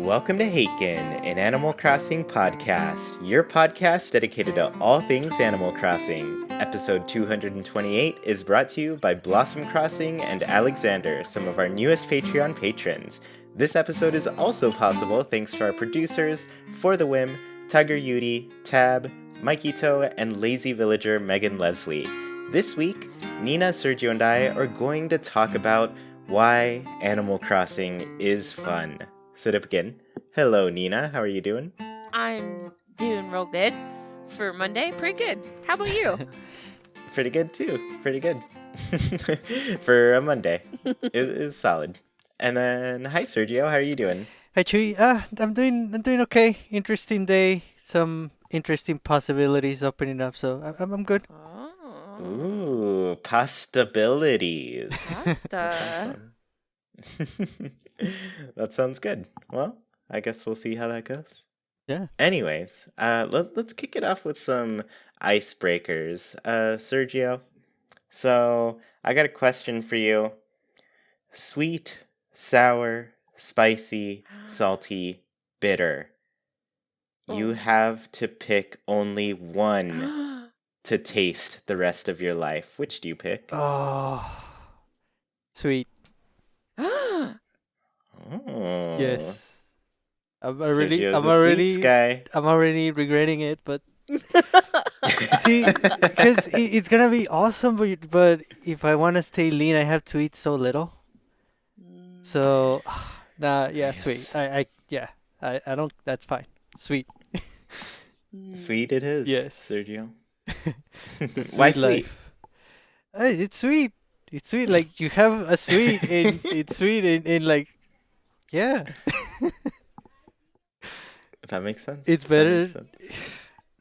Welcome to Haken, an Animal Crossing podcast, your podcast dedicated to all things Animal Crossing. Episode 228 is brought to you by Blossom Crossing and Alexander, some of our newest Patreon patrons. This episode is also possible thanks to our producers, For the Whim, Tiger Yudi, Tab, Mikito, and Lazy Villager Megan Leslie. This week, Nina, Sergio, and I are going to talk about why Animal Crossing is fun. So to begin, hello Nina, how are you doing? I'm doing real good. For Monday, pretty good. How about you? Pretty good too, pretty good. For a Monday, it was solid. And then, hi Sergio, how are you doing? Hi Chuy, I'm doing okay. Interesting day, some interesting possibilities opening up, so I'm good. Oh, Ooh, possibilities. pasta. That sounds good. Well, I guess we'll see how that goes. Yeah. Anyways, let's kick it off with some icebreakers. Sergio, so I got a question for you. Sweet, sour, spicy, salty, bitter. You have to pick only one to taste the rest of your life. Which do you pick? Oh, sweet. Oh. Yes. Sergio's a sweets guy. I'm already regretting it, but see, because it's gonna be awesome, but if I want to stay lean, I have to eat so little. So, yeah, Nice. sweet. I don't. That's fine. Sweet. Sweet it is, Yes. Sergio. The Why sweet sweet? life. It's sweet. It's sweet. Like you have a sweet, and it's sweet, and like, yeah, That makes sense. it's That better. makes sense.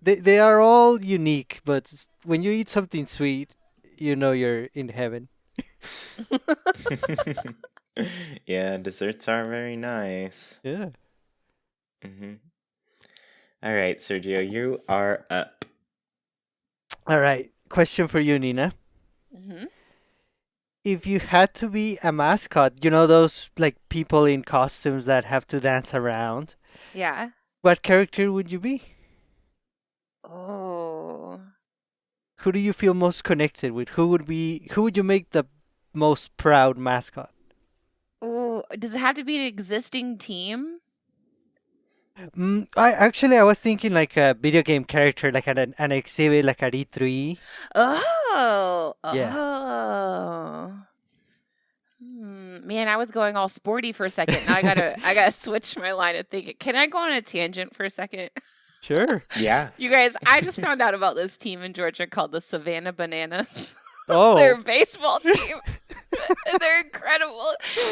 They are all unique, but when you eat something sweet, you know you're in heaven. Yeah, desserts are very nice. Yeah. All right, Sergio, you are up. All right. Question for you, Nina. Mm-hmm. If you had to be a mascot, you know those like people in costumes that have to dance around. Yeah. What character would you be? Oh. Who do you feel most connected with? Who would you make the most proud mascot? Ooh. Does it have to be an existing team? I was thinking like a video game character, like an exhibit, like at E3. Oh. Yeah. Oh. Man, I was going all sporty for a second. Now I gotta switch my line of thinking. Can I go on a tangent for a second? Sure. Yeah. You guys, I just found out about this team in Georgia called the Savannah Bananas. Oh. They're a baseball team. They're incredible.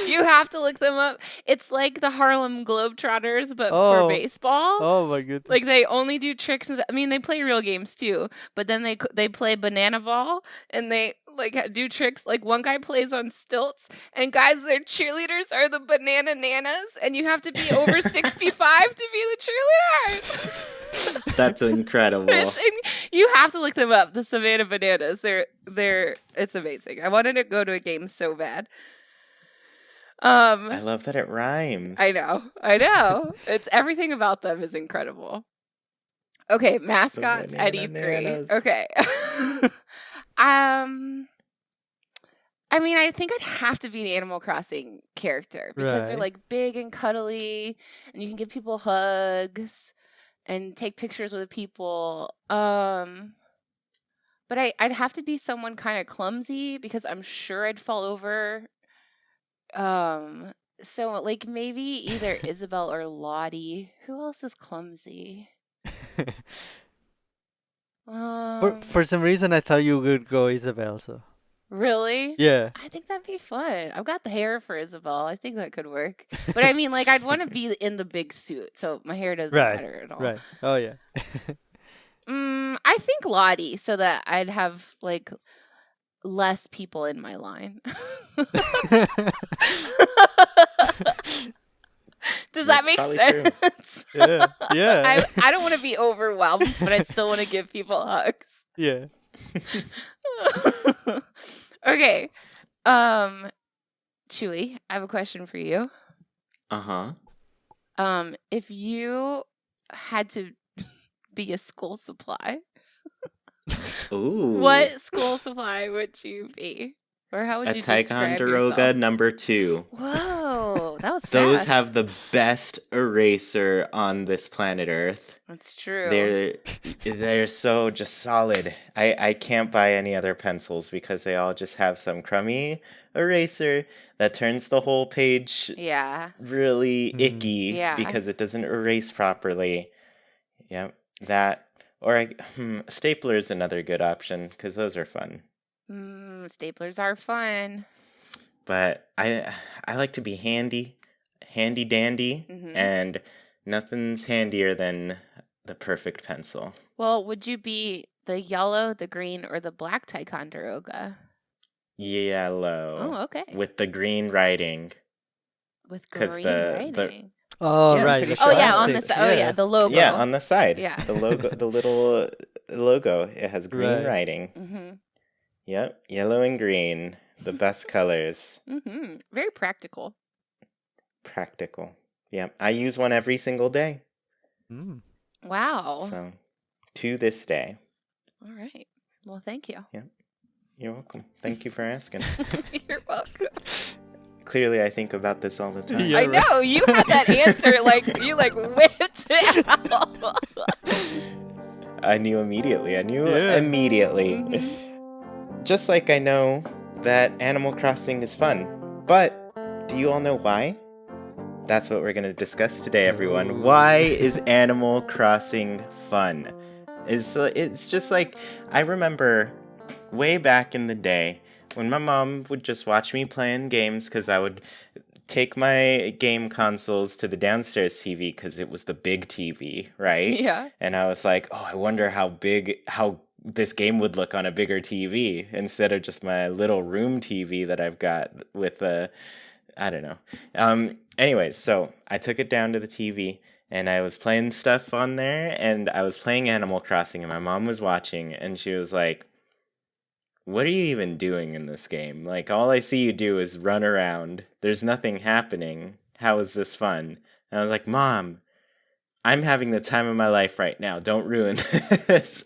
You have to look them up. It's like the Harlem Globetrotters, but for baseball. Oh my goodness. Like they only do tricks. I mean, they play real games too, but then they play banana ball and they like do tricks. Like one guy plays on stilts, and guys, their cheerleaders are the banana nanas, and you have to be over 65 to be the cheerleader. That's incredible. You have to look them up. The Savannah Bananas. It's amazing. I wanted to go to a game so bad. I love that it rhymes. I know. It's everything about them is incredible. Okay, mascots at E3. Bananas. Okay. I mean, I think I'd have to be an Animal Crossing character because they're Right. like big and cuddly, and you can give people hugs and take pictures with people. But I'd have to be someone kind of clumsy because I'm sure I'd fall over. So like maybe either Isabel or Lottie. Who else is clumsy? For some reason, I thought you would go Isabel. So Really? yeah. I think that'd be fun. I've got the hair for Isabel. I think that could work. But I mean, like, I'd want to be in the big suit, so my hair doesn't matter at all. Right. Oh yeah. I think Lottie, so that I'd have like less people in my line. Does that That's make probably true. sense? Yeah. Yeah. I don't want to be overwhelmed, but I still want to give people hugs. Yeah. Okay. Chuy, I have a question for you. Uh-huh. If you had to be a school supply, Ooh. what school supply would you be? Or how would A you describe Ticonderoga yourself? number 2. Whoa, that was Those fast. have the best eraser on this planet Earth. That's true. They're so just solid. I can't buy any other pencils because they all just have some crummy eraser that turns the whole page Yeah. really icky Yeah. because it doesn't erase properly. Yep, that. Or stapler is another good option because those are fun. Staplers are fun. But I like to be handy dandy, and nothing's handier than the perfect pencil. Well, would you be the yellow, the green, or the black Ticonderoga? Yellow. Oh, okay. With the green writing. With 'Cause green the- writing. Oh, Yeah, I'm right. pretty The sure. Oh yeah, on the classic, side. Oh yeah, the logo. Yeah, on the side. Yeah. The logo, the little logo, it has green Right. writing. Mm-hmm. Yep, yellow and green, the best colors. Mm-hmm. Very practical. Practical. Yep, I use one every single day. Mm. Wow. So, to this day. All right. Well, thank you. You're welcome. Thank you for asking. You're welcome. Clearly, I think about this all the time. Yeah. I know you had that answer. You whipped it out. I knew immediately. Yeah. Immediately. Mhm. Just like I know that Animal Crossing is fun. But do you all know why? That's what we're going to discuss today, everyone. Ooh. Why is Animal Crossing fun? It's just like, I remember way back in the day when my mom would just watch me playing games because I would take my game consoles to the downstairs TV because it was the big TV, right? Yeah. And I was like, oh, I wonder how this game would look on a bigger TV instead of just my little room TV that I've got with I don't know. Anyways, so I took it down to the TV and I was playing stuff on there and I was playing Animal Crossing and my mom was watching and she was like, what are you even doing in this game? Like, all I see you do is run around. There's nothing happening. How is this fun? And I was like, Mom, I'm having the time of my life right now. Don't ruin this.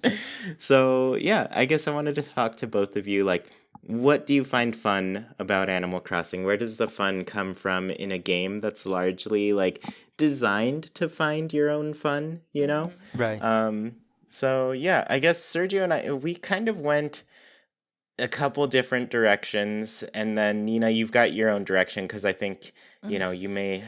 So, yeah, I guess I wanted to talk to both of you. Like, what do you find fun about Animal Crossing? Where does the fun come from in a game that's largely, like, designed to find your own fun, you know? Right. So, yeah, I guess Sergio and I, we kind of went a couple different directions, and then you've got your own direction because I think you may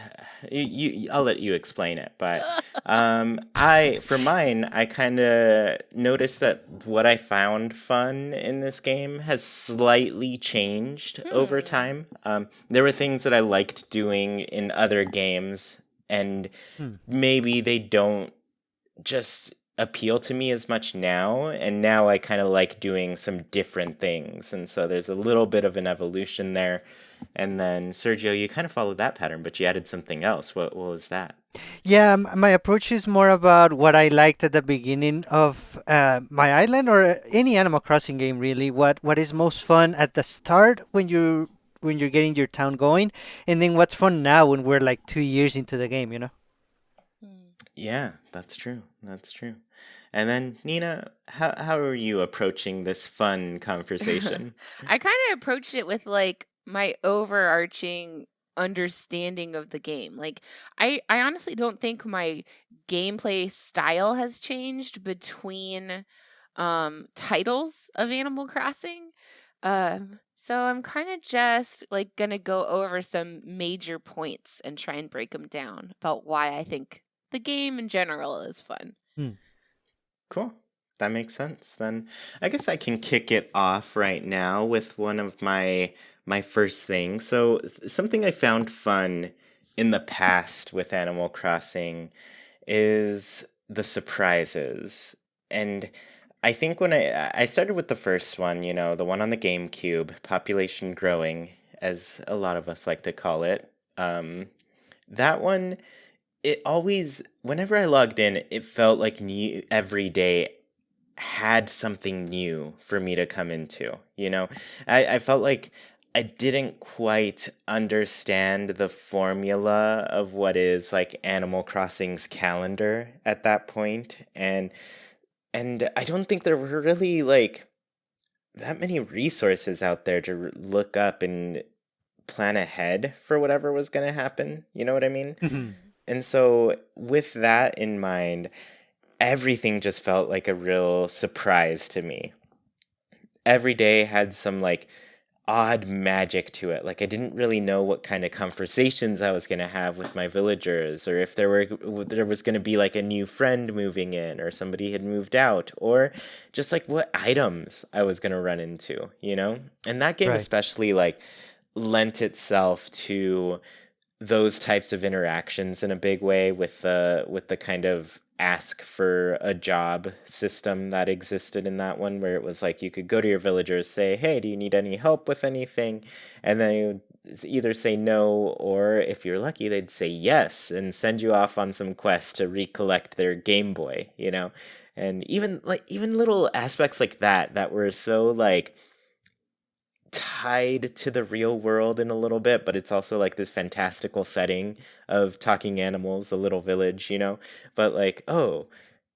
I'll let you explain it, but for mine I kind of noticed that what I found fun in this game has slightly changed over time. There were things that I liked doing in other games, and maybe they don't just appeal to me as much now, and now I kind of like doing some different things, and so there's a little bit of an evolution there. And then Sergio, you kind of followed that pattern, but you added something else. What was that? Yeah, my approach is more about what I liked at the beginning of my island or any Animal Crossing game, really. What is most fun at the start when you're getting your town going, and then what's fun now when we're like 2 years into the game, you know? Yeah, that's true. That's true. And then Nina, how are you approaching this fun conversation? I kind of approached it with my overarching understanding of the game. I honestly don't think my gameplay style has changed between titles of Animal Crossing. So I'm kind of just gonna go over some major points and try and break them down about why I think the game in general is fun. Cool. That makes sense. Then I guess I can kick it off right now with one of my first things. So something I found fun in the past with Animal Crossing is the surprises. And I think when I started with the first one, the one on the GameCube, Population Growing, as a lot of us like to call it, that one, it always, whenever I logged in, it felt like every day had something new for me to come into. I felt like I didn't quite understand the formula of what is like Animal Crossing's calendar at that point, and I don't think there were really like that many resources out there to look up and plan ahead for whatever was going to happen. You know what I mean? Mhm. And so, with that in mind, everything just felt like a real surprise to me. Every day had some like odd magic to it. Like I didn't really know what kind of conversations I was going to have with my villagers, or if there was going to be like a new friend moving in, or somebody had moved out, or just like what items I was going to run into, you know? And that game Right. especially like lent itself to those types of interactions in a big way with the kind of ask for a job system that existed in that one, where it was like you could go to your villagers, say, hey, do you need any help with anything, and then you would either say no, or if you're lucky they'd say yes and send you off on some quest to recollect their Game Boy, you know. And even little aspects like that were so like tied to the real world in a little bit, but it's also like this fantastical setting of talking animals, a little village, you know? But like, oh,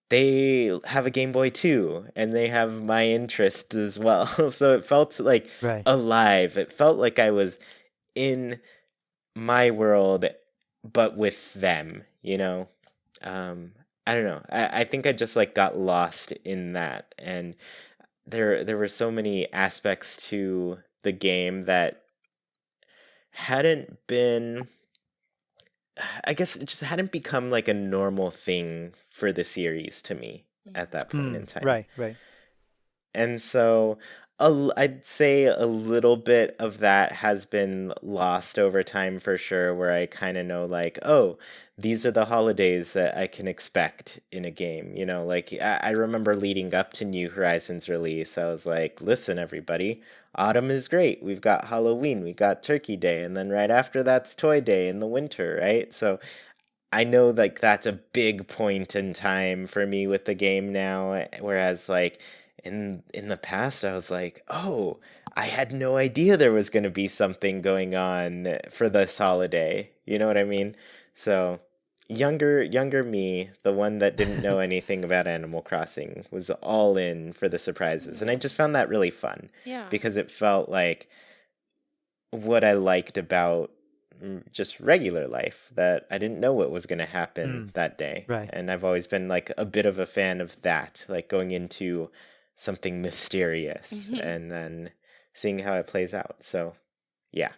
they have a Game Boy too, and they have my interest as well. So it felt like Right. alive. It felt like I was in my world, but with them, you know? Um, I don't know. I think I just like got lost in that, and there were so many aspects to the game that hadn't been, I guess it just hadn't become like a normal thing for the series to me at that point in time. Right. Right. And so I'd say a little bit of that has been lost over time for sure, where I kind of know like, oh, these are the holidays that I can expect in a game. You know, like I remember leading up to New Horizons release, I was like, listen, everybody, autumn is great. We've got Halloween, we got Turkey Day, and then right after that's Toy Day in the winter, right? So I know like that's a big point in time for me with the game now, whereas like in the past I was like, "Oh, I had no idea there was going to be something going on for this holiday." You know what I mean? So, younger me, the one that didn't know anything about Animal Crossing, was all in for the surprises, and I just found that really fun Yeah. because it felt like what I liked about just regular life, that I didn't know what was going to happen that day. Right. And I've always been like a bit of a fan of that, like going into something mysterious and then seeing how it plays out. So, yeah.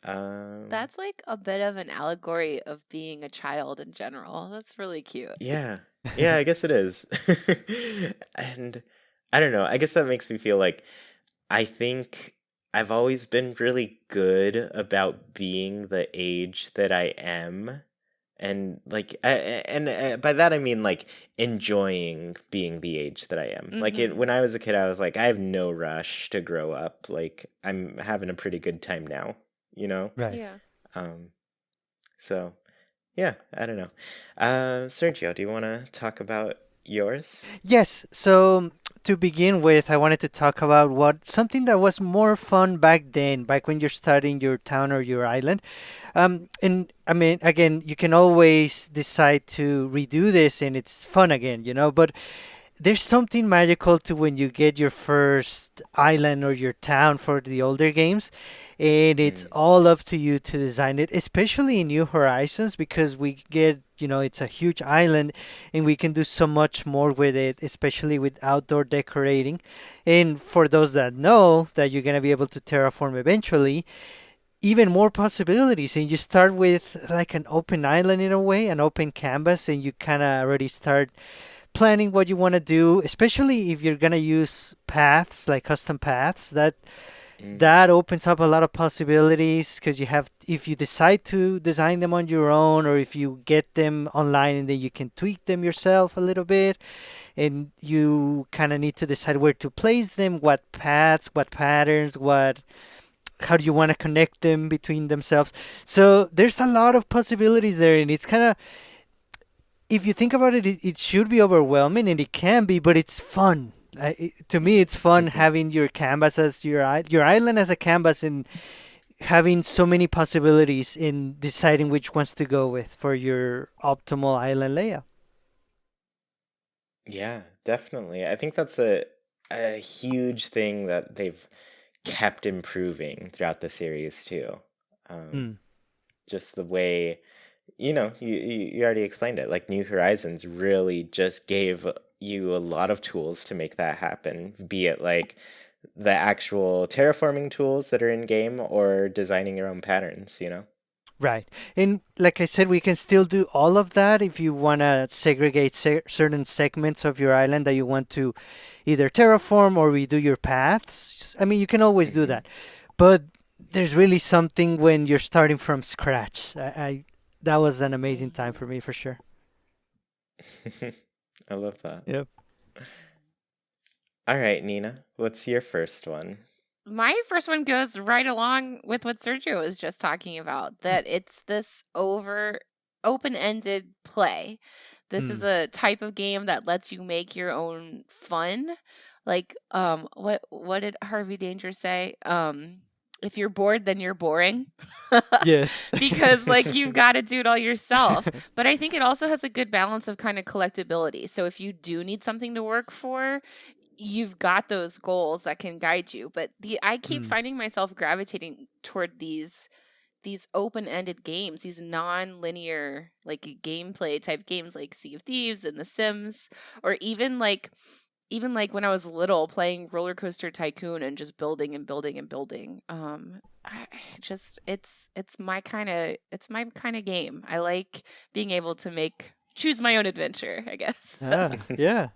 That's like a bit of an allegory of being a child in general. That's really cute. Yeah. Yeah, I guess it is. And I don't know. I guess that makes me feel like I think I've always been really good about being the age that I am. And like, and by that I mean like enjoying being the age that I am. Like when I was a kid, I was like, I have no rush to grow up. Like I'm having a pretty good time now, you know? Right. Yeah. So yeah, I don't know. Sergio, do you want to talk about yours? Yes. So to begin with, I wanted to talk about something that was more fun back then, back when you're starting your town or your island. And I mean, again, you can always decide to redo this, and it's fun again, But there's something magical to when you get your first island or your town for the older games, and it's all up to you to design it, especially in New Horizons, because we get, it's a huge island and we can do so much more with it, especially with outdoor decorating. And for those that know that you're going to be able to terraform eventually, even more possibilities, and you start with like an open island in a way, an open canvas, and you kind of already start planning what you want to do, especially if you're gonna use paths like custom paths. That opens up a lot of possibilities, because if you decide to design them on your own, or if you get them online and then you can tweak them yourself a little bit, and you kind of need to decide where to place them, what paths, what patterns, how do you want to connect them between themselves. So there's a lot of possibilities there, and it's kind of, if you think about it, it should be overwhelming, and it can be, but it's fun. To me, it's fun having your canvas as your island as a canvas and having so many possibilities in deciding which ones to go with for your optimal island layout. Yeah, definitely. I think that's a huge thing that they've kept improving throughout the series too. Um, Mm, just the way, you already explained it. Like New Horizons really just gave you a lot of tools to make that happen, be it like the actual terraforming tools that are in game or designing your own patterns. right. And like I said, we can still do all of that if you want to segregate certain segments of your island that you want to either terraform or redo your paths. I mean, you can always do Hmm. that. But there's really something when you're starting from scratch. That was an amazing time for me for sure. I love that. Yep. All right, Nina, what's your first one? My first one goes right along with what Sergio was just talking about, that it's this open-ended play. This is Mm. a type of game that lets you make your own fun. Like what did Harvey Danger say? If you're bored, then you're boring. Yes. Because like you've got to do it all yourself. But I think it also has a good balance of kind of collectability. So if you do need something to work for, you've got those goals that can guide you. But I keep Mm. finding myself gravitating toward these open-ended games, these non-linear like gameplay type games like Sea of Thieves and The Sims, or even like when I was little playing Roller Coaster Tycoon and just building and building and building. It's my kind of game. I like being able to choose my own adventure, I guess. Ah, yeah.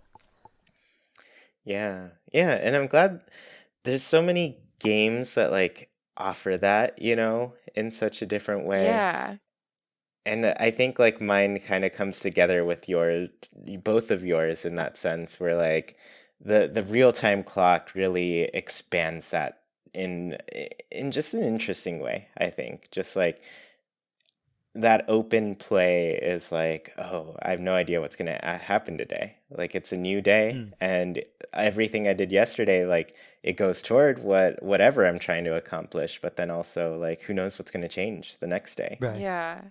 Yeah, yeah, and I'm glad there's so many games that like offer that, in such a different way. Yeah. And I think like mine kind of comes together with both of yours in that sense, where like the real time clock really expands that in just an interesting way. I think just like that open play is like, oh, I have no idea what's gonna happen today. Like it's a new day, Mm. and everything I did yesterday, like it goes toward whatever I'm trying to accomplish. But then also, like, who knows what's gonna change the next day? Right. Yeah.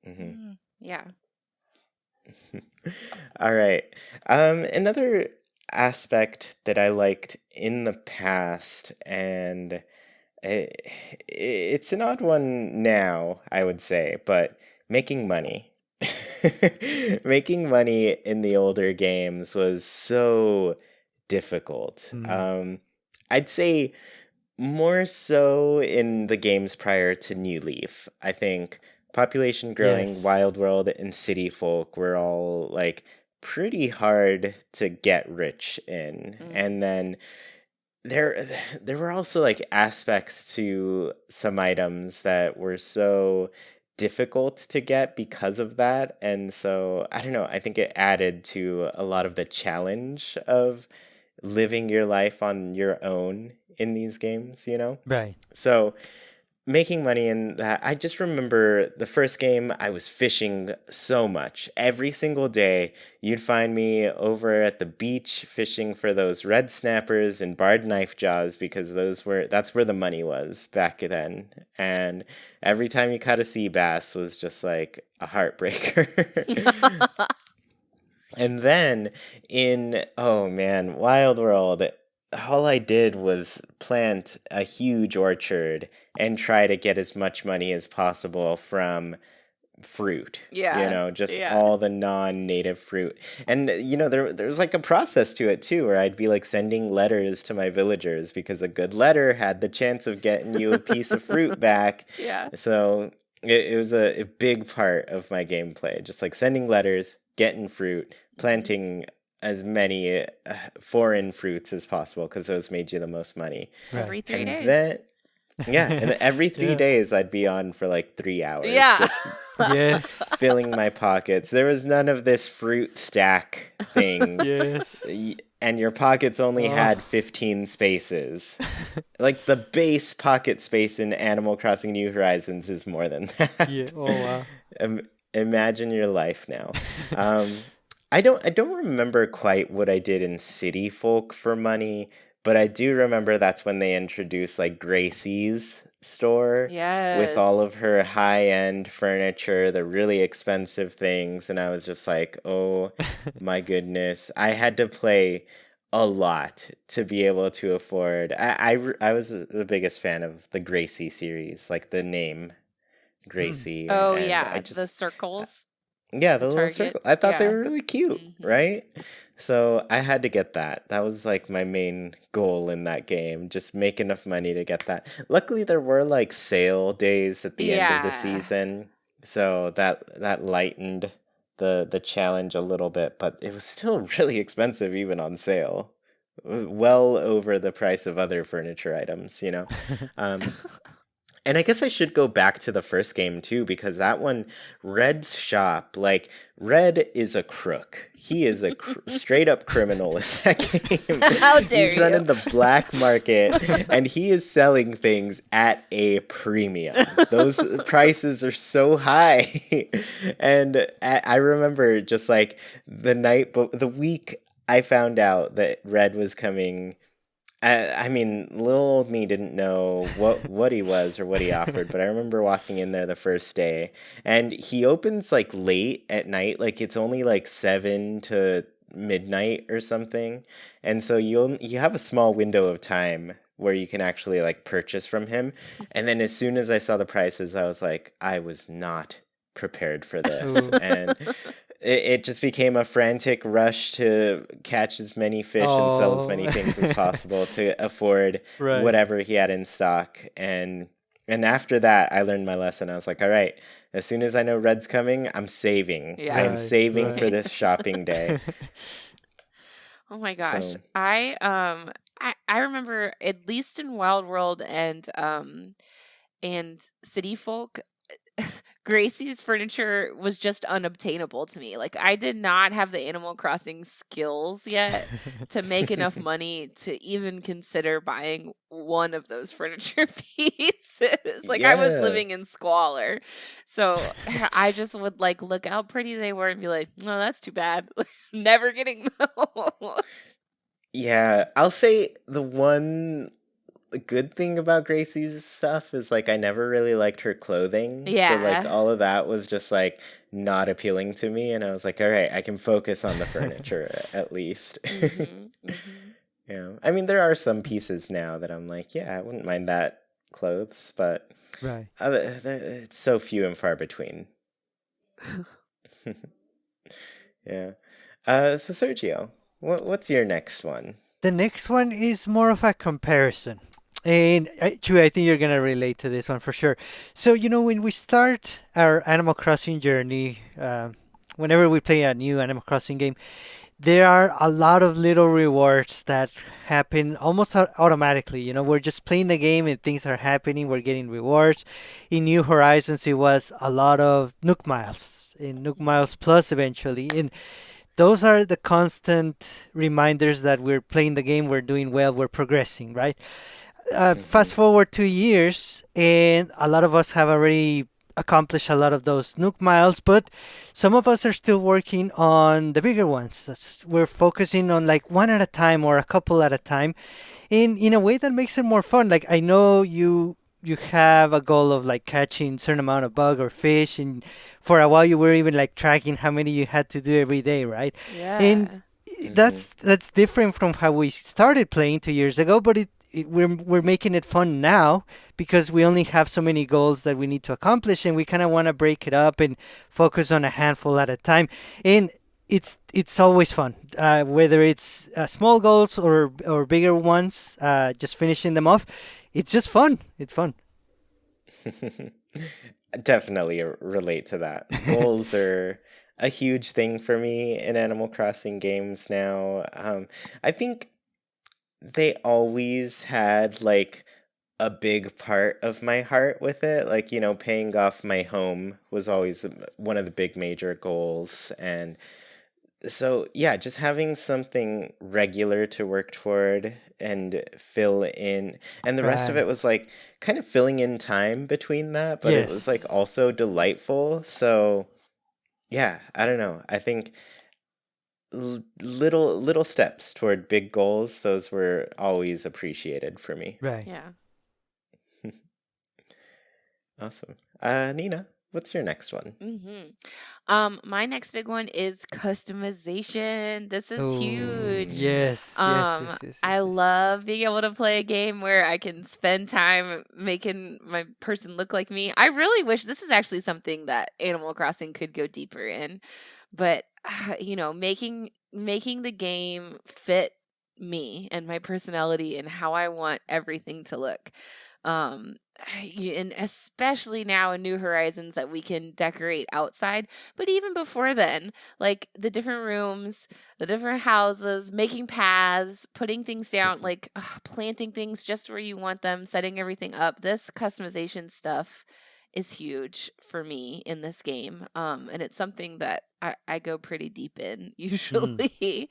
Hmm. Yeah. All right. Another aspect that I liked in the past, and it's an odd one now, I would say, but making money. Making money in the older games was so difficult. Mm. I'd say more so in the games prior to New Leaf. I think population growing, Yes. Wild World, and City Folk were all like pretty hard to get rich in. Mm. And then there there were also like aspects to some items that were so difficult to get because of that. And so I don't know, I think it added to a lot of the challenge of living your life on your own in these games. Right. So making money in that, I just remember the first game I was fishing so much. Every single day you'd find me over at the beach fishing for those red snappers and barred knife jaws, because that's where the money was back then. And every time you caught a sea bass was just like a heartbreaker. And then oh man, Wild World, all I did was plant a huge orchard and try to get as much money as possible from fruit. Yeah. Just Yeah. all the non-native fruit. And there's like a process to it too, where I'd be like sending letters to my villagers, because a good letter had the chance of getting you a piece of fruit back. Yeah. So it was a big part of my gameplay, just like sending letters, getting fruit, planting as many foreign fruits as possible, because those made you the most money. Every Right. 3 days. Then, yeah, and then every three Yeah. days I'd be on for like 3 hours, Yeah. just Yes. filling my pockets. There was none of this fruit stack thing. Yes. And your pockets only Oh. had 15 spaces. Like the base pocket space in Animal Crossing New Horizons is more than that. Yeah. Oh wow. Imagine your life now. I don't remember quite what I did in City Folk for money, but I do remember that's when they introduced like Gracie's store with all Yes. of her high-end furniture, the really expensive things, and I was just like, "Oh my goodness." I had to play a lot to be able to afford. I was the biggest fan of the Gracie series, like the name Mm. Gracie, and Oh and I yeah, the just circles, yeah, the the little circle. targets. I thought they Yeah. were really cute, Mhm. right? So I had to get that. That was like my main goal in that game, just make enough money to get that. Luckily, there were like sale days at the end of the Yeah. season, so that lightened the challenge a little bit, but it was still really expensive even on sale. Well over the price of other furniture items, you know. Um, and I guess I should go back to the first game too, because that one, Red's shop, like, Red is a crook. He is a straight up criminal in that game. How dare He's you? running the black market and he is selling things at a premium. Those prices are so high. And I remember just like the week I found out that Red was coming. I mean, little old me didn't know what he was or what he offered, but I remember walking in there the first day, and he opens like late at night, like it's only like 7 to midnight or something, and so you have a small window of time where you can actually like purchase from him, and then as soon as I saw the prices, I was like, I was not prepared for this, Ooh. and it just became a frantic rush to catch as many fish and sell as Oh. many things as possible to afford Right. whatever he had in stock. And after that, I learned my lesson. I was like, all right, as soon as I know Red's coming, I'm saving. I Yeah. am Right. saving for Right. this shopping day. Oh my gosh. So, I remember at least in Wild World and City Folk, Gracie's furniture was just unobtainable to me. Like I did not have the Animal Crossing skills yet to make enough money to even consider buying one of those furniture pieces. Like I was yeah. living in squalor. So I just would like look how pretty they were and be like, "No, that's too bad. Never getting those." Yeah. I'll say the one good thing about Gracie's stuff is like I never really liked her clothing. So like Yeah. all of that was just like not appealing to me and I was like, all right, I can focus on the furniture at least. Mhm. Mhm. Yeah. I mean there are some pieces now that I'm like, yeah, I wouldn't mind that clothes, but Right. it's so few and far between. Yeah. So Sergio, what's your next one? The next one is more of a comparison. And Chuy, I think you're gonna relate to this one for sure. So when we start our Animal Crossing journey, whenever we play a new Animal Crossing game, there are a lot of little rewards that happen almost automatically. We're just playing the game and things are happening. We're getting rewards. In New Horizons, it was a lot of Nook Miles. In Nook Miles Plus, eventually, and those are the constant reminders that we're playing the game, we're doing well, we're progressing, right? Mm-hmm. Fast forward 2 years, and a lot of us have already accomplished a lot of those Nook miles, but some of us are still working on the bigger ones. We're focusing on like one at a time or a couple at a time, in a way that makes it more fun. Like I know you have a goal of like catching certain amount of bug or fish, and for a while you were even like tracking how many you had to do every day, right? And Yeah. Mm-hmm. that's different from how we started playing 2 years ago, but we're making it fun now because we only have so many goals that we need to accomplish, and we kind of want to break it up and focus on a handful at a time. And it's always fun, whether it's small goals or bigger ones. Just finishing them off, it's just fun. It's fun. Definitely relate to that. Goals are a huge thing for me in Animal Crossing games now. I think they always had like a big part of my heart with it. Like, paying off my home was always one of the big major goals. And so, yeah, just having something regular to work toward and fill in. And the rest of Right. it was like kind of filling in time between that, but it was like Yes. also delightful. So, yeah, I don't know. I think little steps toward big goals, those were always appreciated for me. Right. Yeah. Awesome. Nina, what's your next one? My next big one is customization. This is huge. Yes, I yes. love being able to play a game where I can spend time making my person look like me. I really wish this is actually something that Animal Crossing could go deeper in, but making the game fit me and my personality and how I want everything to look. And especially now in New Horizons that we can decorate outside, but even before then, like the different rooms, the different houses, making paths, putting things down, like planting things just where you want them, setting everything up. This customization stuff is huge for me in this game. And it's something that I go pretty deep in usually.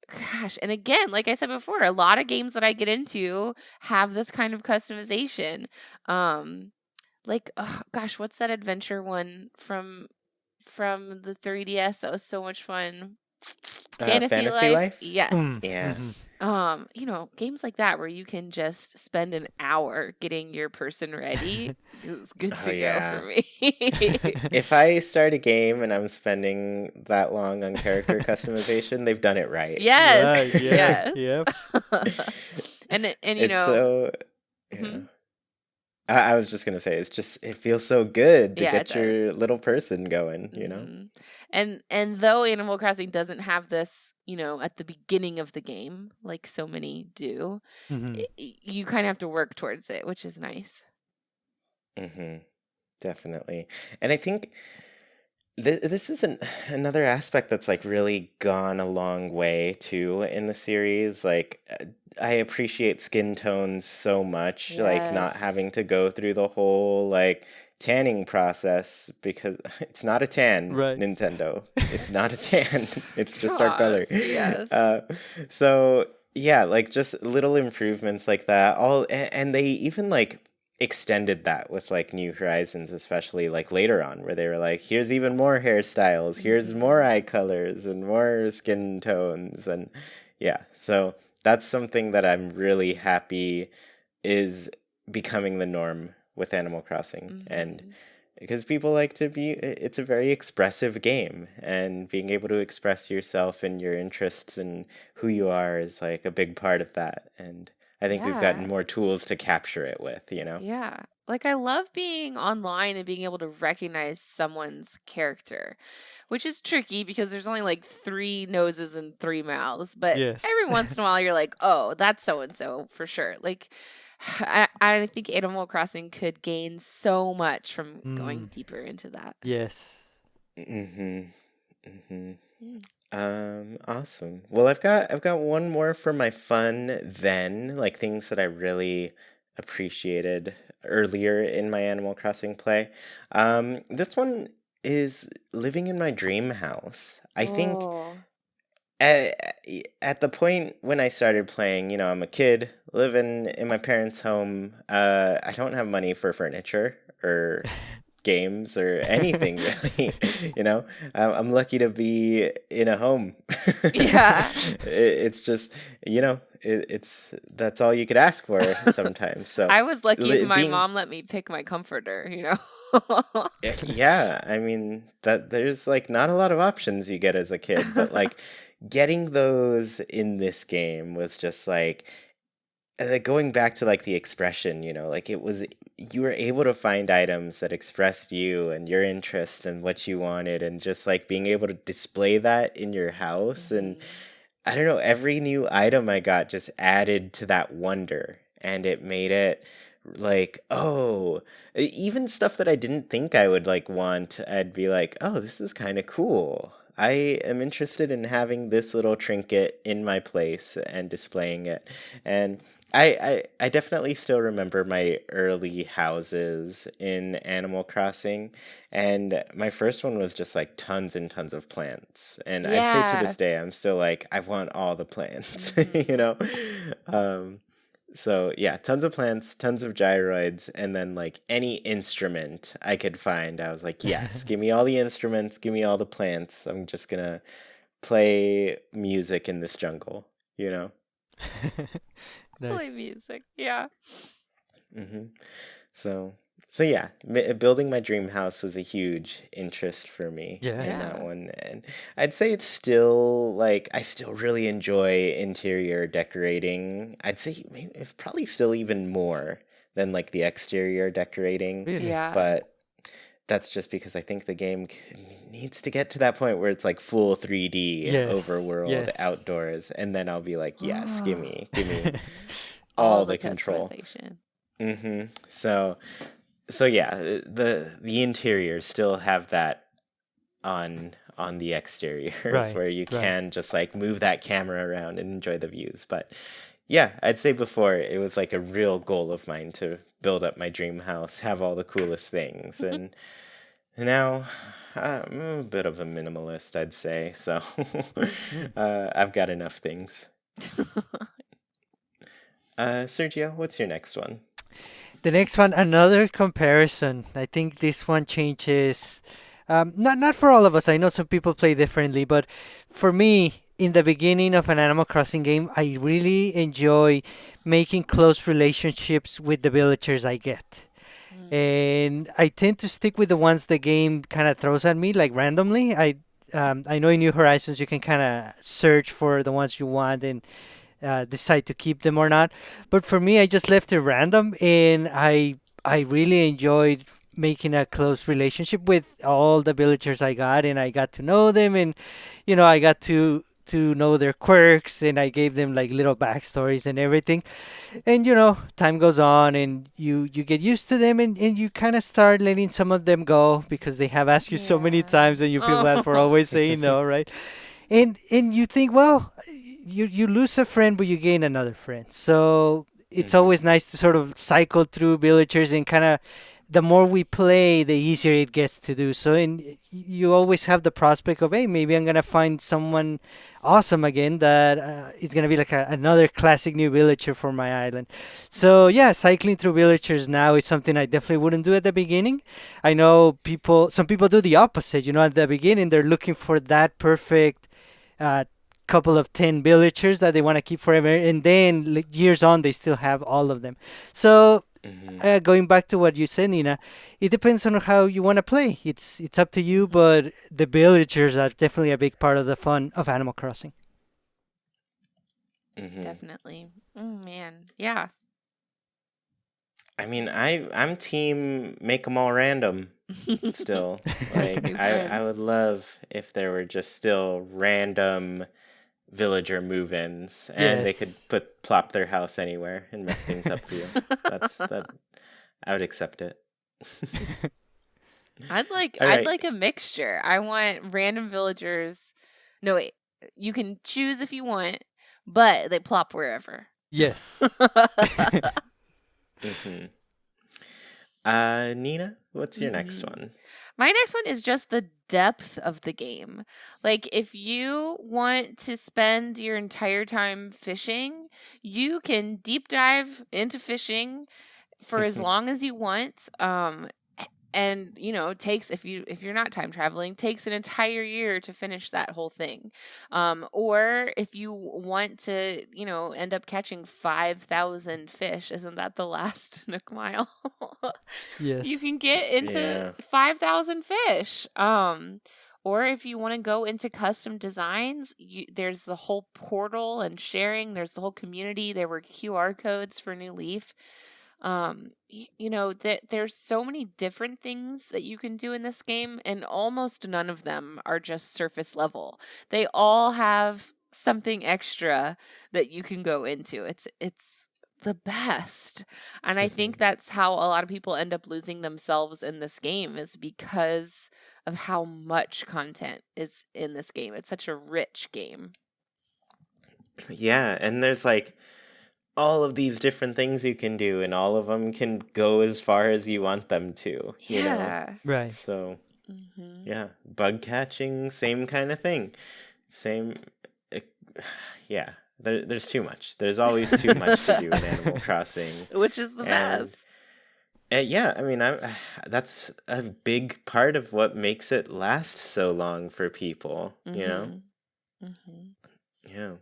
Gosh, and again, like I said before, a lot of games that I get into have this kind of customization. Like, oh, gosh, what's that adventure one from the 3DS that was so much fun? Fantasy Life? Yes. Yeah. Games like that where you can just spend an hour getting your person ready is good Oh, to yeah. go for me. If I start a game and I'm spending that long on character customization, they've done it right. Yes. Right, yeah, Yes. yep. and It's so yeah. Mhm. I was just gonna say it feels so good to Yeah, it get your does. little person going, you know? Mhm. And though Animal Crossing doesn't have this, at the beginning of the game, like so many do, Mhm. you kind of have to work towards it, which is nice. Mm-hmm. Definitely. And I think this is another aspect that's like really gone a long way too in the series. Like, I appreciate skin tones so much, like not Yes. having to go through the whole like tanning process because it's not a tan, Right. Nintendo. It's not a tan. It's just our color. Gosh, yes. So yeah, like just little improvements like that. And they even like extended that with like New Horizons, especially like later on, where they were like, here's even more hairstyles, here's more eye colors and more skin tones, and yeah, so that's something that I'm really happy is becoming the norm with Animal Crossing. And because people like to it's a very expressive game, and being able to express yourself and your interests and who you are is like a big part of that. And I think we've gotten Yeah. more tools to capture it with, Yeah. Like I love being online and being able to recognize someone's character, which is tricky because there's only like 3 noses and 3 mouths, but Yes. every once in a while you're like, "Oh, that's so and so for sure." Like I think Animal Crossing could gain so much from going deeper into that. Yes. Mm-hmm. Mm-hmm. Mm. Awesome. Well, I've got one more for my fun then, like things that I really appreciated earlier in my Animal Crossing play. This one is living in my dream house. I think Oh. at the point when I started playing, I'm a kid living in my parents' home. I don't have money for furniture or games or anything really. I'm lucky to be in a home. Yeah. It's just it's that's all you could ask for sometimes. So I was lucky if my being mom let me pick my comforter, yeah, I mean that there's like not a lot of options you get as a kid, but like getting those in this game was just like going back to like the expression, like it was you were able to find items that expressed you and your interest and what you wanted, and just like being able to display that in your house. And I don't know, every new item I got just added to that wonder, and it made it like, oh, even stuff that I didn't think I would like want, I'd be like, oh, this is kind of cool. I am interested in having this little trinket in my place and displaying it. And I definitely still remember my early houses in Animal Crossing, and my first one was just like tons and tons of plants. And I'd say to Yeah. this day, I'm still like, I want all the plants, So yeah, tons of plants, tons of gyroids, and then like any instrument I could find, I was like, yes, give me all the instruments, give me all the plants. I'm just gonna play music in this jungle, you know? Play music. Yeah. Mm-hmm. So yeah, building my dream house was a huge interest for me in that one, and I'd say it's still like I still really enjoy interior decorating. I'd say maybe it's probably still even more than like the exterior decorating, Really? Yeah. but that's just because I think the game needs to get to that point where it's like full 3D overworld outdoors, and then I'll be like, yes, give me all the control. Customization. Mm-hmm. So yeah, the interiors still have that on the exteriors where you can just like move that camera around and enjoy the views. But yeah, I'd say before it was like a real goal of mine to build up my dream house, have all the coolest things, and now I'm a bit of a minimalist, I'd say. So I've got enough things. Sergio, what's your next one? The next one, another comparison. I think this one changes. Not for all of us. I know some people play differently, but for me, in the beginning of an Animal Crossing game, I really enjoy making close relationships with the villagers I get. And I tend to stick with the ones the game kind of throws at me, like randomly. I know in New Horizons you can kind of search for the ones you want and decide to keep them or not. But for me, I just left it random, and I really enjoyed making a close relationship with all the villagers I got, and I got to know them, and I got to know their quirks, and I gave them like little backstories and everything. And time goes on, and you get used to them, and you kind of start letting some of them go because they have asked you so many times, and you feel bad for always saying no, right? And you think, well, you lose a friend, but you gain another friend. So it's always nice to sort of cycle through villagers, and kind of the more we play, the easier it gets to do. So you always have the prospect of, hey, maybe I'm gonna find someone awesome again that is gonna be like another classic new villager for my island. So yeah, cycling through villagers now is something I definitely wouldn't do at the beginning. I know some people do the opposite. At the beginning they're looking for that perfect couple of 10 villagers that they want to keep forever, and then years on they still have all of them. So going back to what you said, Nina, it depends on how you want to play. It's up to you, but the villagers are definitely a big part of the fun of Animal Crossing. Definitely. Oh man, yeah. I mean, I'm team make them all random still. Like I would love if there were just still random villager move-ins, and they could plop their house anywhere and mess things up for you. That I would accept it. I'd like a mixture. I want random villagers. No, wait. You can choose if you want, but they plop wherever. Yes. Nina, what's your next one? My next one is just the depth of the game. Like, if you want to spend your entire time fishing, you can deep dive into fishing for as long as you want. And takes, if you're not time traveling, takes an entire year to finish that whole thing. Or if you want to end up catching 5,000 fish, isn't that the last Nook Mile? Yes. You can get into 5,000 fish. Or if you want to go into custom designs, there's the whole portal and sharing. There's the whole community. There were QR codes for New Leaf. That there's so many different things that you can do in this game, and almost none of them are just surface level. They all have something extra that you can go into. It's the best. And I think that's how a lot of people end up losing themselves in this game, is because of how much content is in this game. It's such a rich game. Yeah, and there's like all of these different things you can do, and all of them can go as far as you want them to. Right. So yeah, bug catching, same kind of thing. Same. Yeah, there's too much. There's always too much to do in Animal Crossing, which is the best. Yeah, I mean, that's a big part of what makes it last so long for people. Yeah.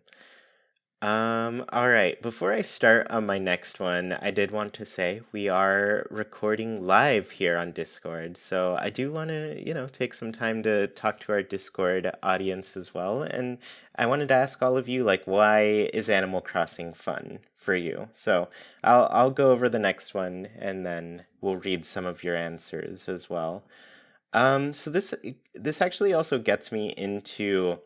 All right. Before I start on my next one, I did want to say we are recording live here on Discord. So I do want to, take some time to talk to our Discord audience as well. And I wanted to ask all of you, like, why is Animal Crossing fun for you? So I'll go over the next one and then we'll read some of your answers as well. So this actually also gets me into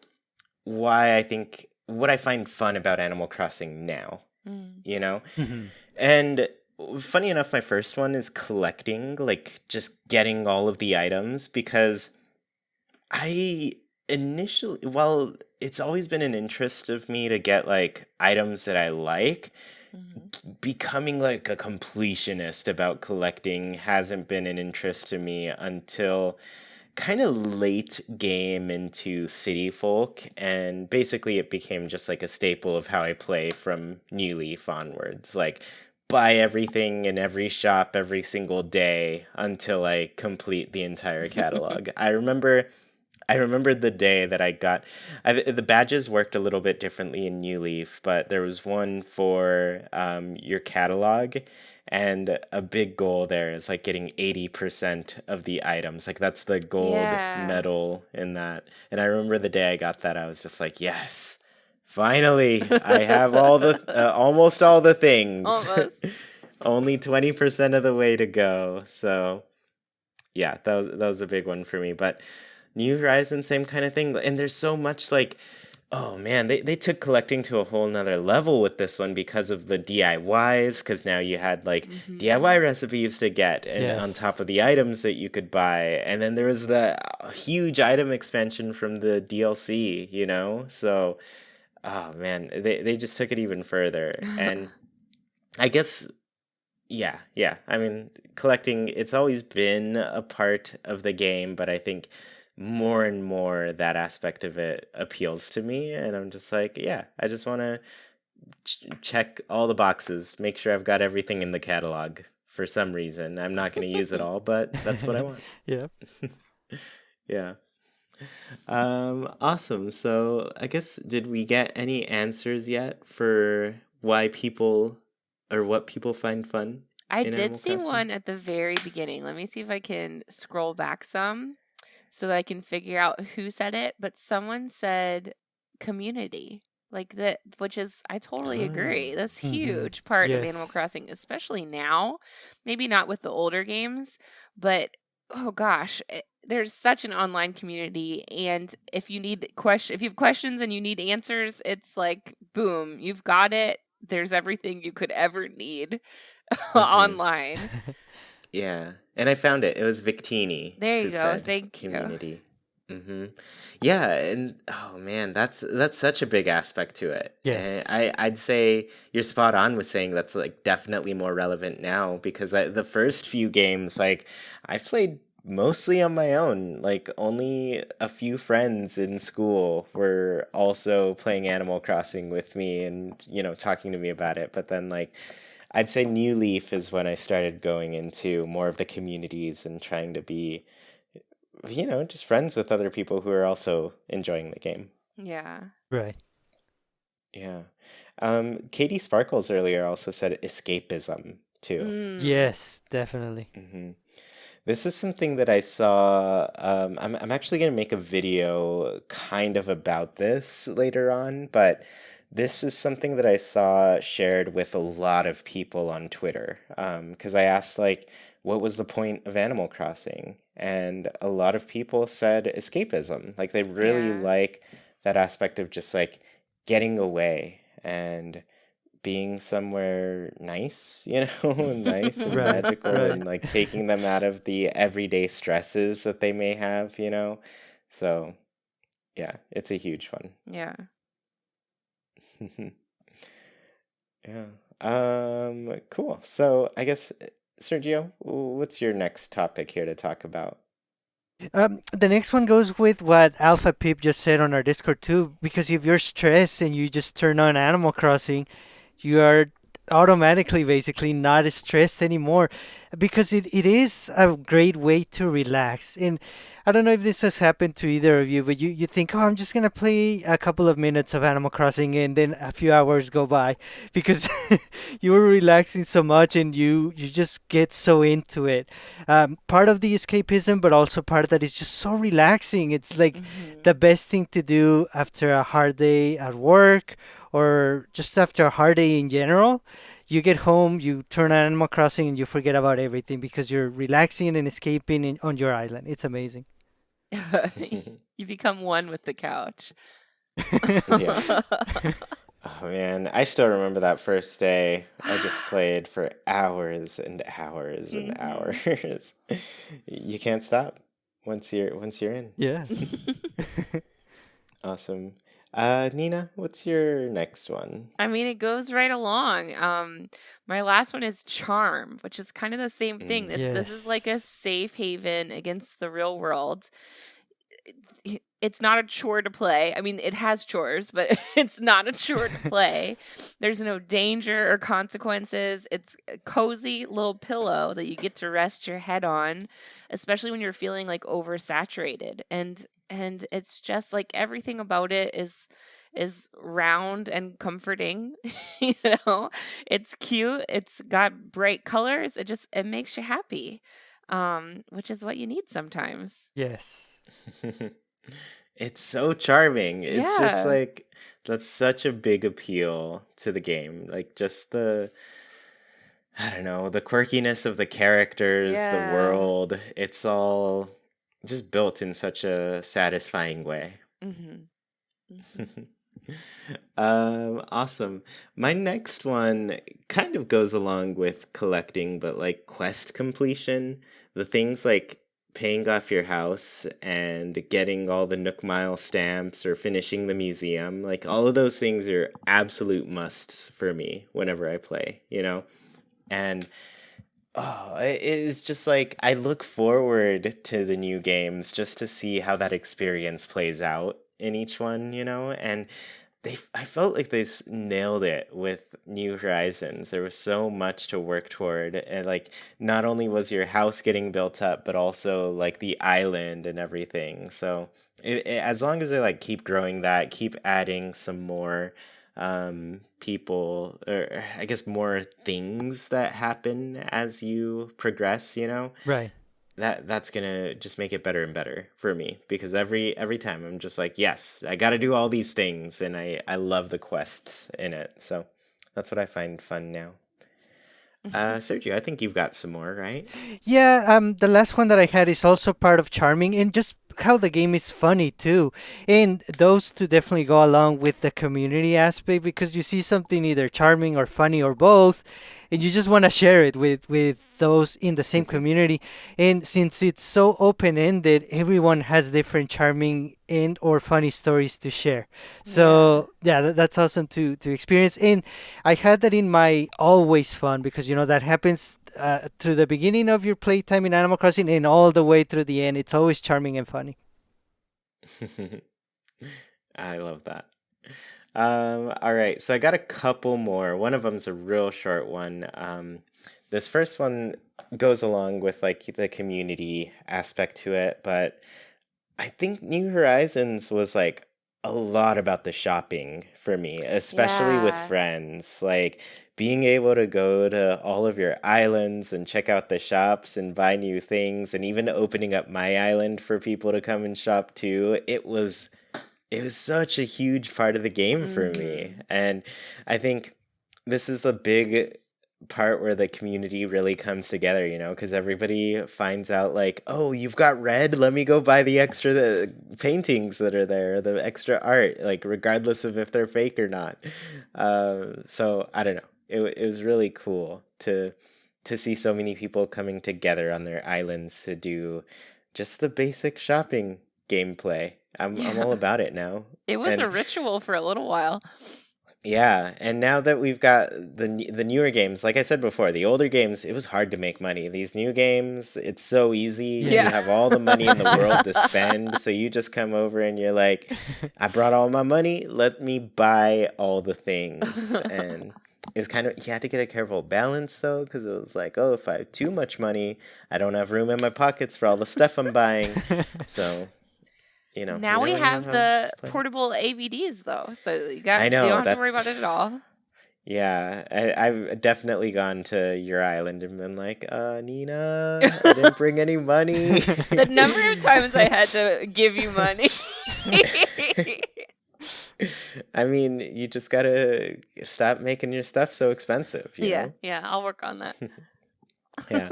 why I think what I find fun about Animal Crossing now, you know? Mhm. And funny enough, my first one is collecting, like just getting all of the items because I initially, well, it's always been an interest of me to get like items that I like. Becoming like a completionist about collecting hasn't been an interest to me until kind of late game into City Folk, and basically it became just like a staple of how I play from New Leaf onwards. Like, buy everything in every shop every single day until I complete the entire catalog. I remember the day that the badges worked a little bit differently in New Leaf, but there was one for your catalog, and a big goal there is like getting 80% of the items. Like that's the gold medal in that. And I remember the day I got that, I was just like, yes, finally, I have almost all the things. Almost. Only 20% of the way to go. So yeah, that was a big one for me. But New Horizons, same kind of thing. And there's so much like, oh man, they took collecting to a whole nother level with this one because of the DIYs, because now you had like DIY recipes to get and on Yes. top of the items that you could buy. And then there was the huge item expansion from the DLC, So, oh man, they just took it even further. And I guess, yeah. I mean, collecting, it's always been a part of the game, but I think more and more that aspect of it appeals to me. And I'm just like, yeah, I just want to check all the boxes, make sure I've got everything in the catalog for some reason. I'm not going to use it all, but that's what I want. Yeah. Yeah. Awesome. So I guess, did we get any answers yet for why people or what people find fun? I in did Animal see Crossing? one at the very beginning. Let me see if I can scroll back some so that I can figure out who said it. But someone said community. Like that, which is, I totally agree. That's Mhm. huge part of Animal Yes. Crossing, especially now. Maybe not with the older games, but oh gosh, there's such an online community. And if you if you have questions and you need answers, it's like, boom, you've got it. There's everything you could ever need online. Yeah, and I found it. It was Victini There you who go. said Thank you. community. Yeah, and oh man, that's such a big aspect to it. And Yes. I'd say you're spot on with saying that's like definitely more relevant now because the first few games, like I played mostly on my own. Like only a few friends in school were also playing Animal Crossing with me and talking to me about it. But then like I'd say New Leaf is when I started going into more of the communities and trying to be, just friends with other people who are also enjoying the game. Yeah. Right. Yeah. Katie Sparkles earlier also said escapism too. Mm. Yes, definitely. This is something that I saw. I'm actually going to make a video kind of about this later on, but this is something that I saw shared with a lot of people on Twitter. Because I asked, like, what was the point of Animal Crossing? And a lot of people said escapism. Like, they really Yeah. like that aspect of just, like, getting away and being somewhere nice, nice and Right, magical right. and like taking them out of the everyday stresses that they may have, So, yeah, it's a huge one. Yeah. Yeah. Cool. So, I guess Sergio, what's your next topic here to talk about? The next one goes with what Alpha Pip just said on our Discord too, because if you're stressed and you just turn on Animal Crossing, you are automatically basically not stressed anymore because it is a great way to relax. And I don't know if this has happened to either of you, but you think, oh, I'm just gonna play a couple of minutes of Animal Crossing and then a few hours go by because you were relaxing so much and you just get so into it. Part of the escapism, but also part that is just so relaxing. It's like Hmm. the best thing to do after a hard day at work or just after a hard day in general. You get home, you turn on Animal Crossing, and you forget about everything because you're relaxing and escaping on your island. It's amazing. You become one with the couch. Yeah. Oh man, I still remember that first day. I just played for hours and hours and Hmm. hours. You can't stop once you're in. Yeah. Awesome. Nina, what's your next one? I mean, it goes right along. My last one is Charm, which is kind of the same thing. Mm. This is like a Yes. safe haven against the real world. It's not a chore to play. I mean, it has chores, but it's not a chore to play. There's no danger or consequences. It's a cozy little pillow that you get to rest your head on, especially when you're feeling like oversaturated. And it's just like everything about it is round and comforting. you know, it's cute. It's got bright colors. It makes you happy, which is what you need sometimes. Yes. It's so charming. It's just Yeah. like that's such a big appeal to the game. Like just the I don't know, the quirkiness of the characters, the Yeah. world. It's all just built in such a satisfying way. Mhm. Mhm. Awesome. My next one kind of goes along with collecting, but like quest completion. The things like paying off your house and getting all the Nook Mile stamps or finishing the museum. Like all of those things are absolute musts for me whenever I play, you know? And oh, it is just like I look forward to the new games just to see how that experience plays out in each one, you know? And I felt like nailed it with New Horizons. There was so much to work toward, and like not only was your house getting built up, but also like the island and everything. So as long as they like keep growing that, keep adding some more people, or I guess more things that happen as you progress, you know, Right. that's gonna just make it better and better for me because every time I'm just like, yes, I got to do all these things, and I love the quest in it. So that's what I find fun now. Sergio, I think you've got some more, right? Yeah, the last one that I had is also part of charming and just how the game is funny too. And those two definitely go along with the community aspect because you see something either charming or funny or both, and you just want to share it with those in the same community. And since it's so open-ended, everyone has different charming and or funny stories to share. Yeah. So yeah, that's awesome to experience. And I had that in my always fun because that happens through the beginning of your playtime in Animal Crossing and all the way through the end. It's always charming and funny. I love that. All right, so I got a couple more. One of them's a real short one. This first one goes along with like the community aspect to it, but I think New Horizons was like a lot about the shopping for me, especially with Yeah. friends. Like being able to go to all of your islands and check out the shops and buy new things, and even opening up my island for people to come and shop too. It was such a huge part of the game for me. Mhm. And I think this is the big part where the community really comes together, because everybody finds out like, oh, you've got red, let me go buy the extra paintings that are there, the extra art, like regardless of if they're fake or not. So I don't know. It was really cool to see so many people coming together on their islands to do just the basic shopping gameplay. I'm all Yeah. about it now. It was a And ritual for a little while. yeah, and now that we've got the newer games, like I said before, the older games, it was hard to make money. These new games, it's so easy. You Yeah. Yes. have all the money in the world to spend, so you just come over and you're like, I brought all my money, let me buy all the things. And it was kind of, you had to get a careful balance though, because it was like, oh, if I have too much money, I don't have room in my pockets for all the stuff I'm buying. So, now we you never know have how the it's playing. portable AVDs though, so you I know, don't have that- to worry about it at all. Yeah, I've definitely gone to your island and been like, Nina, I didn't bring any money. The number of times I had to give you money. I mean, you just gotta stop making your stuff so expensive, you know? Yeah, I'll work on that. Yeah.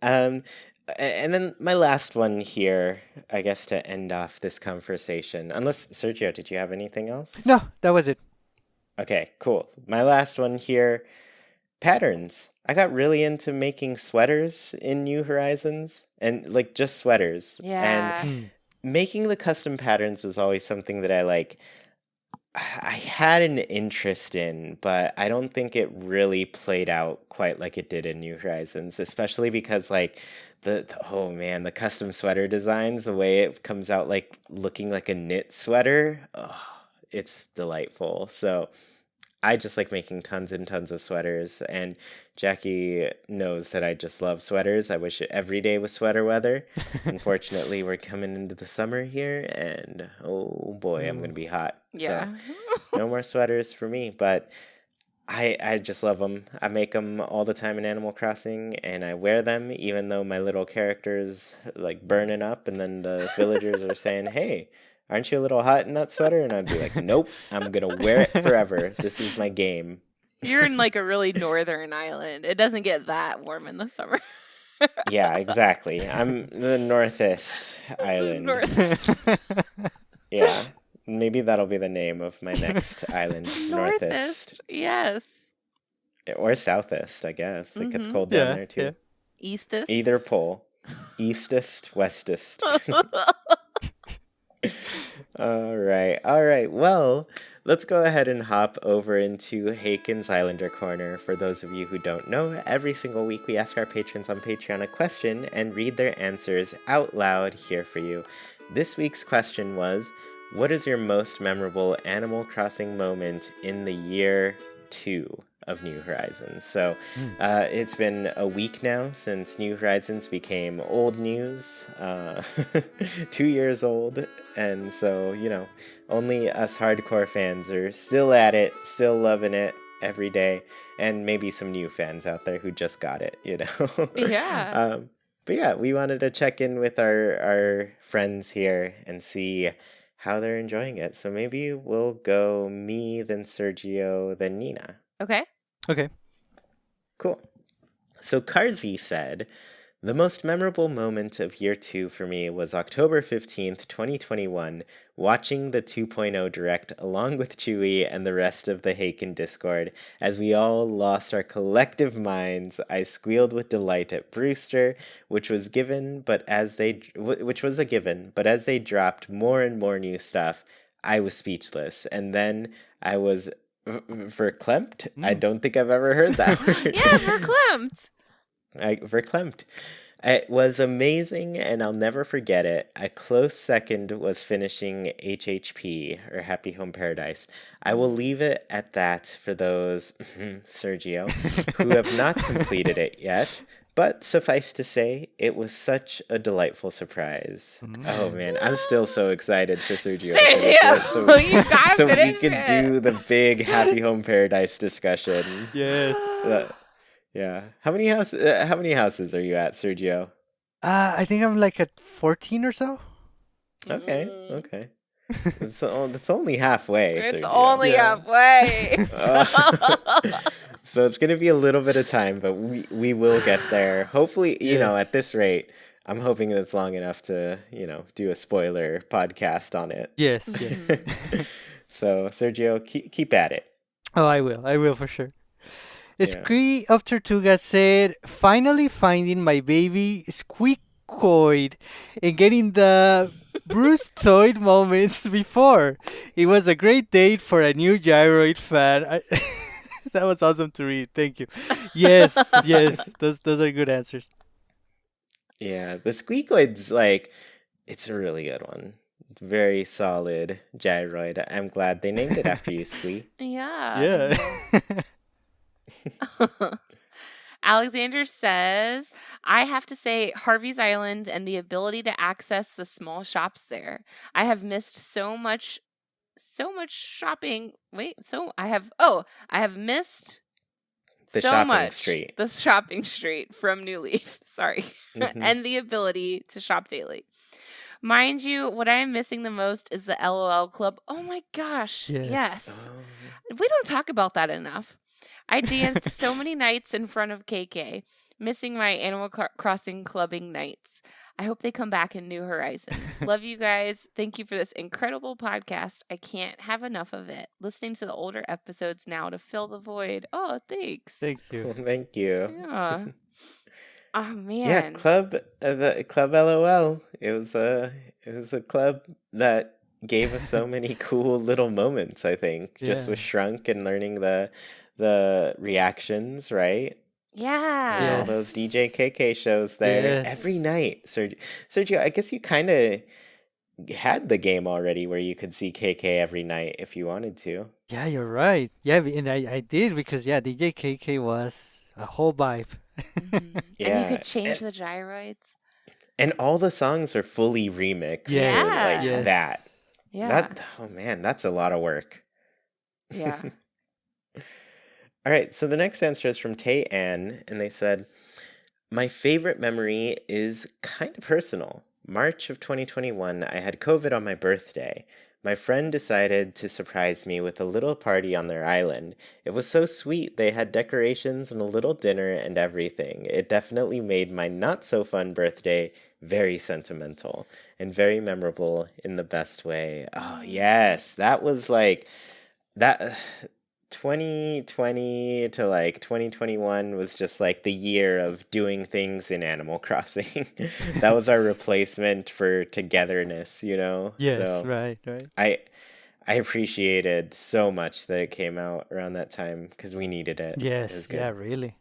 And then my last one here, I guess, to end off this conversation. Unless, Sergio, did you have anything else? No, that was it. Okay, cool. My last one here, patterns. I got really into making sweaters in New Horizons, and like just sweaters. Yeah. And making the custom patterns was always something that I had an interest in, but I don't think it really played out quite like it did in New Horizons, especially because like the custom sweater designs, the way it comes out like looking like a knit sweater, it's delightful. So I just like making tons and tons of sweaters, and Jackie knows that I just love sweaters. I wish every day was sweater weather. Unfortunately, we're coming into the summer here, and oh boy, I'm going to be hot. Yeah. So no more sweaters for me, but I just love them. I make them all the time in Animal Crossing, and I wear them even though my little character's like burning up, and then the villagers are saying, hey, aren't you a little hot in that sweater? And I'd be like, nope, I'm going to wear it forever. This is my game. You're in like a really northern island. It doesn't get that warm in the summer. Yeah, exactly. I'm the Northest Island. Northest. Yeah. Maybe that'll be the name of my next island. Northest. Yes. Or Southest, I guess. It gets cold Yeah, down there too. yeah. Eastest. Either pole. Eastest, westest. All right. Well, let's go ahead and hop over into Haken's Islander Corner. For those of you who don't know, every single week we ask our patrons on Patreon a question and read their answers out loud here for you. This week's question was, what is your most memorable Animal Crossing moment in the year 2 of New Horizons? So it's been a week now since New Horizons became old news, 2 years old, and so, only us hardcore fans are still at it, still loving it every day, and maybe some new fans out there who just got it, Yeah. But yeah, we wanted to check in with our friends here and see how they're enjoying it. So maybe we'll go me, then Sergio, then Nina. Okay. Okay. Cool. So Karzi said, the most memorable moment of year 2 for me was October 15th, 2021, watching the 2.0 Direct along with Chuy and the rest of the Haken Discord. As we all lost our collective minds, I squealed with delight at Brewster, which was a given, but as they dropped more and more new stuff, I was speechless. And then I was verklempt. I don't think I've ever heard that word. Yeah, verklempt. Verklempt. It was amazing, and I'll never forget it. A close second was finishing HHP, or Happy Home Paradise. I will leave it at that for those, Sergio, who have not completed it yet. But suffice to say, it was such a delightful surprise. Oh man, I'm still so excited for Sergio. Sergio, you guys so we finish can it. do the big Happy Home Paradise discussion. Yes. Yeah. How many houses are you at, Sergio? I think I'm like at 14 or so. Okay. It's only halfway. It's Sergio. only halfway. So it's gonna be a little bit of time, but we will get there. Hopefully, at this rate, I'm hoping that it's long enough to, do a spoiler podcast on it. Yes. So Sergio, keep at it. Oh, I will for sure. Squee of Tortuga said, finally finding my baby Squeakoid and getting the Bruceoid moments before. It was a great date for a new Gyroid fan. That was awesome to read. Thank you. Yes. Those are good answers. Yeah, the Squeakoid's it's a really good one. Very solid Gyroid. I'm glad they named it after you, Squee. Yeah. Alexander says, I have to say Harvey's Island and the ability to access the small shops there. I have missed so much shopping. I have missed The so shopping much street. the shopping street from New Leaf. Sorry. Mhm. And the ability to shop daily. Mind you, what I am missing the most is the LOL Club. Oh my gosh. Yes. Oh. We don't talk about that enough. I danced so many nights in front of KK, missing my Animal Crossing clubbing nights. I hope they come back in New Horizons. Love you guys. Thank you for this incredible podcast. I can't have enough of it. Listening to the older episodes now to fill the void. Oh, thanks. Thank you. Thank you. Yeah. Oh man. Yeah, the club LOL. It was a club that gave us so many cool little moments, I think. Just Yeah. with Shrunk and learning the reactions, right? Yeah. And all Yes. those DJ KK shows there Yes. every night. Sergio, I guess you kind of had the game already where you could see KK every night if you wanted to. Yeah, you're right. Yeah, and I did because DJ KK was a whole vibe. Mhm. And Yeah. you could change the gyroids. And all the songs are fully remixed. Yes. for, like Yeah. that. Yeah. Oh man, that's a lot of work. Yeah. All right, so the next answer is from Tay Ann, and they said, my favorite memory is kind of personal. March of 2021, I had COVID on my birthday. My friend decided to surprise me with a little party on their island. It was so sweet. They had decorations and a little dinner and everything. It definitely made my not so fun birthday very sentimental and very memorable in the best way. Oh, yes. That was like that 2020 to like 2021 was just like the year of doing things in Animal Crossing. That was our replacement for togetherness, you know? Yes, So right. I appreciated so much that it came out around that time because we needed it. It was Yes, good. yeah, really.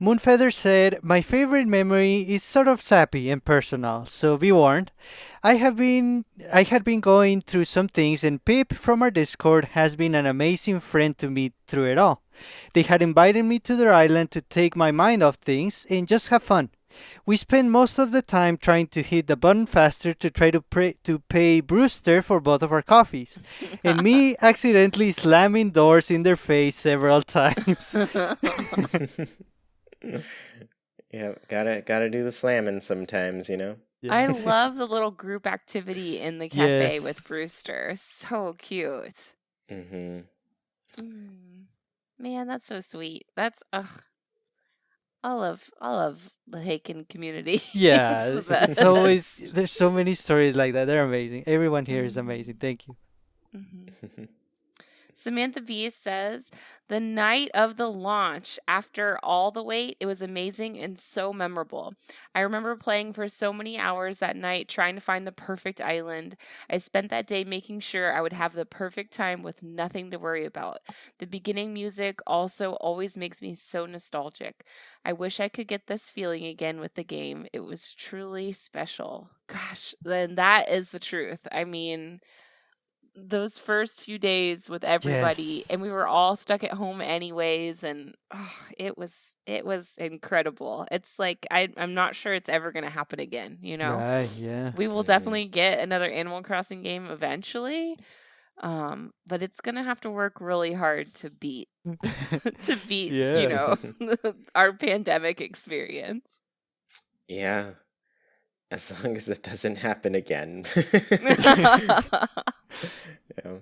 Moonfeather said, my favorite memory is sort of sappy and personal, so be warned. I had been going through some things, and Pip from our Discord has been an amazing friend to me through it all. They had invited me to their island to take my mind off things and just have fun. We spent most of the time trying to hit the button faster to try to pay Brewster for both of our coffees, and me accidentally slamming doors in their face several times. Yeah, gotta do the slamming sometimes, you know? I love the little group activity in the cafe Yes. with Brewster. So cute. Mm-hmm. Man, that's so sweet. That's I love the Haken community. Yeah, It's the it's always best. there's so many stories like that. They're amazing. Everyone here is amazing. Thank you. Mhm. Samantha B says, the night of the launch, after all the wait, it was amazing and so memorable. I remember playing for so many hours that night trying to find the perfect island. I spent that day making sure I would have the perfect time with nothing to worry about. The beginning music also always makes me so nostalgic. I wish I could get this feeling again with the game. It was truly special. Gosh, then that is the truth. I mean, those first few days with everybody, Yes. and we were all stuck at home anyways, and it was incredible. It's like I'm not sure it's ever gonna happen again, you know. Right, yeah. We will Mhm. definitely get another Animal Crossing game eventually, but it's gonna have to work really hard to beat Yeah. you know, our pandemic experience. Yeah. As long as it doesn't happen again. Yeah.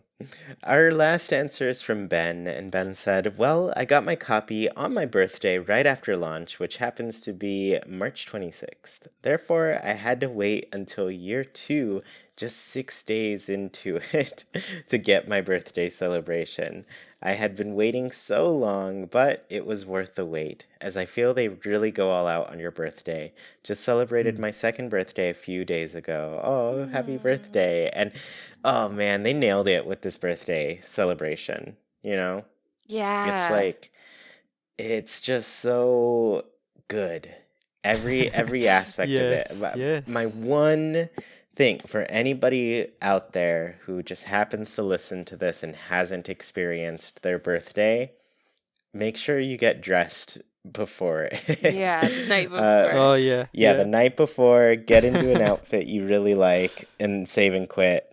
Our last answer is from Ben, and Ben said, well, I got my copy on my birthday right after launch, which happens to be March 26th. Therefore, I had to wait until year 2, just 6 days into it, to get my birthday celebration. I had been waiting so long, but it was worth the wait, as I feel they really go all out on your birthday. Just celebrated my second birthday a few days ago. Oh, happy birthday. And oh man, they nailed it with this birthday celebration, you know? Yeah. It's like it's just so good. Every aspect of it. Yes. My one thing for anybody out there who just happens to listen to this and hasn't experienced their birthday, make sure you get dressed before it. Yeah, the night before. Oh yeah. Yeah, the night before, get into an outfit you really like and save and quit,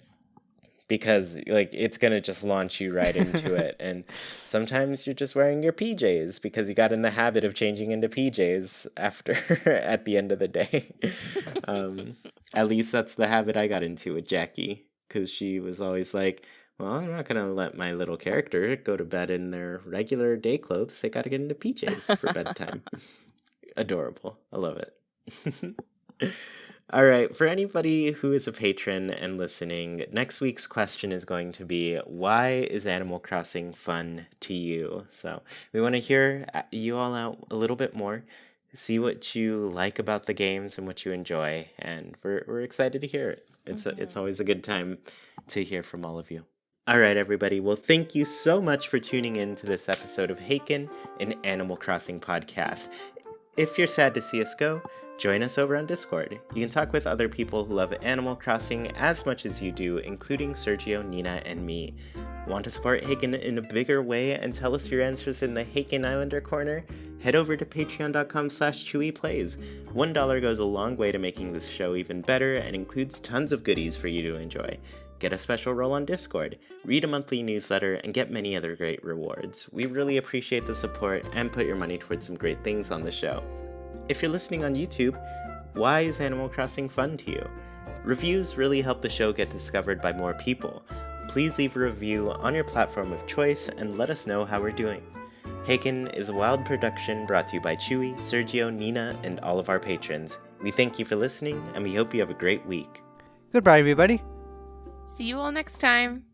because like it's gonna just launch you right into it. And sometimes you're just wearing your PJs because you got in the habit of changing into PJs after at the end of the day. At least that's the habit I got into with Jackie, because she was always like, well, I'm not gonna let my little character go to bed in their regular day clothes. They gotta get into PJs for bedtime. Adorable. I love it. All right, for anybody who is a patron and listening, next week's question is going to be, why is Animal Crossing fun to you? So we want to hear you all out a little bit more, see what you like about the games and what you enjoy, and we're excited to hear it. It's always a good time to hear from all of you. All right, everybody. Well, thank you so much for tuning in to this episode of Haken, an Animal Crossing podcast. If you're sad to see us go, join us over on Discord. You can talk with other people who love Animal Crossing as much as you do, including Sergio, Nina, and me. Want to support Haken in a bigger way and tell us your answers in the Haken Islander Corner? Head over to patreon.com/ChuiPlays. $1 goes a long way to making this show even better and includes tons of goodies for you to enjoy. Get a special role on Discord, read a monthly newsletter, and get many other great rewards. We really appreciate the support and put your money towards some great things on the show. If you're listening on YouTube, why is Animal Crossing fun to you? Reviews really help the show get discovered by more people. Please leave a review on your platform of choice and let us know how we're doing. Haken is a wild production brought to you by Chuy, Sergio, Nina, and all of our patrons. We thank you for listening, and we hope you have a great week. Goodbye, everybody. See you all next time.